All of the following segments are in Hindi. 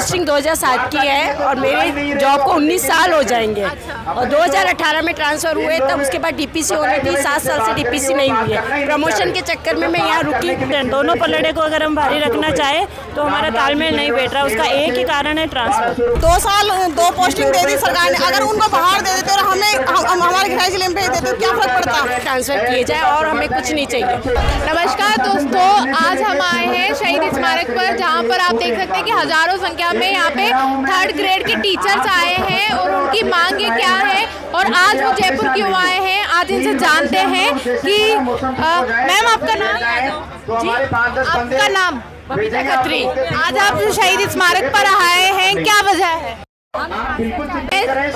पोस्टिंग 2007 की है और मेरे जॉब को 19 साल हो जाएंगे। और 2018 में ट्रांसफ़र हुए, तब उसके बाद डीपीसी होनी थी। 7 साल से डीपीसी नहीं हुई है। प्रमोशन के चक्कर में मैं यहाँ रुकी। दोनों पलड़े को अगर हम भारी रखना चाहे तो हमारा तालमेल नहीं बैठ रहा। उसका एक ही कारण है ट्रांसफ़र। 2 साल 2 पोस्टिंग दे दी सरकार ने। अगर उनको बाहर दे देते और हमारे गृह जिले में भेज देते तो क्या फर्क पड़ता। ट्रांसफ़र किए जाए और हमें कुछ नहीं चाहिए। नमस्कार दोस्तों, आज हम आए हैं शहीद स्मारक पर, जहां पर आप देख सकते हैं कि हजारों संख्या में यहाँ पे 3rd ग्रेड के टीचर्स आए हैं और उनकी मांगे क्या है और आज वो जयपुर क्यों आए हैं, आज इनसे जानते हैं कि मैम आपका नाम? जी, आपका नाम? बबीता खत्री। आज आप शहीद स्मारक पर आए हैं, क्या वजह है?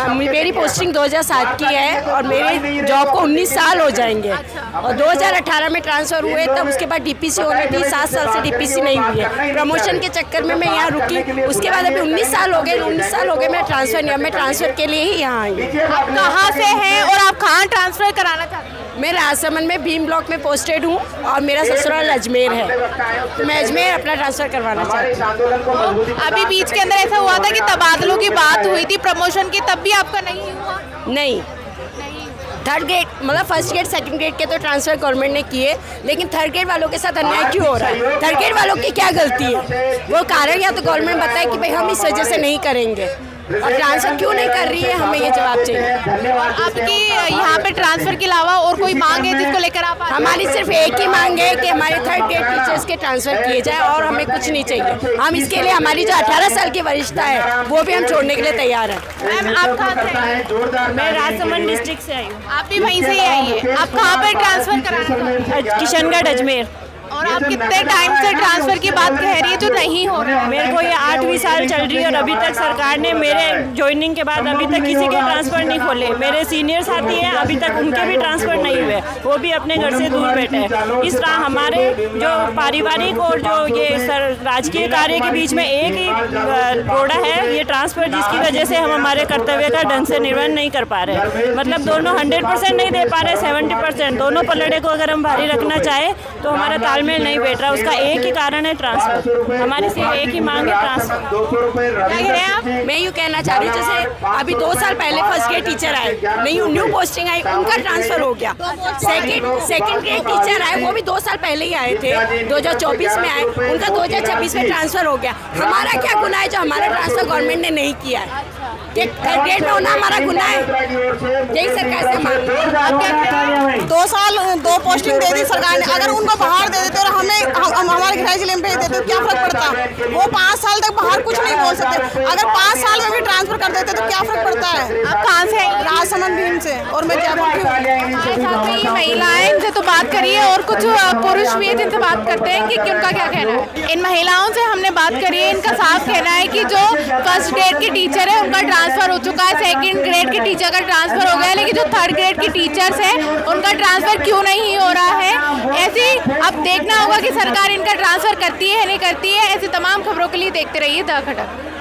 मेरी पोस्टिंग 2007 की है और मेरे जॉब को 19 साल हो जाएंगे। और 2018 में ट्रांसफ़र हुए, तब उसके बाद डीपीसी होनी थी। 7 साल से डीपीसी नहीं हुई है। प्रमोशन के चक्कर में मैं यहाँ रुकी। उसके बाद अभी 19 साल हो गए। 19 साल हो गए मैं ट्रांसफ़र नहीं, मैं ट्रांसफ़र के लिए ही यहाँ आई। आप कहाँ से हैं और आप कहाँ ट्रांसफ़र कराना चाहते हैं? मैं राजसमंद में भीम ब्लॉक में पोस्टेड हूँ और मेरा ससुराल अजमेर है, तो मैं अजमेर अपना ट्रांसफ़र करवाना चाहती हूँ। अभी बीच के अंदर ऐसा हुआ था कि तबादलों की बात हुई थी प्रमोशन की, तब भी आपका नहीं हुआ? नहीं, 3rd ग्रेड मतलब 1st ग्रेड 2nd ग्रेड के तो ट्रांसफ़र गवर्नमेंट ने किए, लेकिन 3rd ग्रेड वालों के साथ अन्याय क्यों हो रहा है? 3rd ग्रेड वालों की क्या गलती है? वो कारण या तो गवर्नमेंट बताए कि भाई हम इस वजह से नहीं करेंगे, और ट्रांसफ़र क्यों नहीं कर रही है, हमें ये जवाब चाहिए। आपकी यहाँ पे ट्रांसफ़र के अलावा और कोई मांग है जिसको लेकर आप आए? हमारी सिर्फ एक ही मांग है कि हमारे 3rd ग्रेड टीचर्स के ट्रांसफ़र किए जाए और हमें कुछ नहीं चाहिए। हम इसके लिए हमारी जो 18 साल की वरिष्ठता है वो भी हम छोड़ने के लिए तैयार हैं। मैम आप कहाँ से आई हैं? मैं राजसमंद डिस्ट्रिक्ट से आई हूँ। आप भी वहीं से ही आई है। आप कहाँ पर ट्रांसफ़र कराना चाहते हैं? किशनगढ़ अजमेर। और आप कितने टाइम से ट्रांसफ़र की बात कह रही है जो नहीं हो रहा है? मेरे को ये 8वीं साल चल रही है और अभी तक सरकार ने मेरे ज्वाइनिंग के बाद अभी तक किसी के ट्रांसफ़र नहीं खोले। मेरे सीनियर साथी हैं, अभी तक उनके भी ट्रांसफ़र नहीं हुए, वो भी अपने घर से दूर बैठे हैं। इस तरह हमारे जो पारिवारिक और जो ये राजकीय कार्य के बीच में एक ही रोड़ा है, ये ट्रांसफ़र, जिसकी वजह से हम हमारे कर्तव्य का ढंग से निर्वहन नहीं कर पा रहे। मतलब दोनों 100% नहीं दे पा रहे, 70%। दोनों पलड़े को अगर हम भारी रखना चाहे तो हमारा तालमेल नहीं बैठ रहा। उसका एक ही कारण है ट्रांसफ़र। हमारी सिर्फ एक ही मांग है ट्रांसफ़र। क्या कह रहे हैं आप? मैं यूँ कहना चाह रही हूँ, जैसे अभी 2 साल पहले 1st ग्रेड टीचर आए, न्यू पोस्टिंग आई, उनका ट्रांसफ़र हो गया। 2nd ग्रेड टीचर आए, वो भी 2 साल पहले ही आए थे, 2024 में आए, उनका 2026 में ट्रांसफ़र हो गया। हमारा क्या गुनाह है जो हमारा ट्रांसफ़र गवर्नमेंट ने नहीं किया है? 3rd ग्रेड में होना हमारा गुनाह है? यही सरकार से मांग है। 2 साल 2 पोस्टिंग दे दी सरकार ने। अगर उनको बाहर दे देते और हमारे गृह जिले में भेज देते तो क्या फर्क पड़ता। वो 5 साल तक बाहर कुछ नहीं बोल सकते। अगर 5 साल में भी ट्रांसफ़र कर देते तो क्या फर्क पड़ता है। आप कहाँ से हैं? राजसमंद भीम से, और मैं जयपुर की हूँ। ये महिलाएं, इनसे तो बात करिए, और कुछ पुरुष भी है जिनसे बात करते हैं कि उनका क्या कहना है। इन महिलाओं से हमने बात करी है, इनका साफ कहना है कि जो 1st ग्रेड के टीचर है उनका ट्रांसफ़र हो चुका है, 2nd ग्रेड के टीचर का ट्रांसफ़र हो गया है, लेकिन जो 3rd ग्रेड के टीचर्स हैं उनका ट्रांसफ़र क्यों नहीं हो रहा है। ऐसे अब देखना होगा कि सरकार इनका ट्रांसफ़र करती है नहीं करती है। ऐसी तमाम खबरों के लिए देखते रहिए द खबर।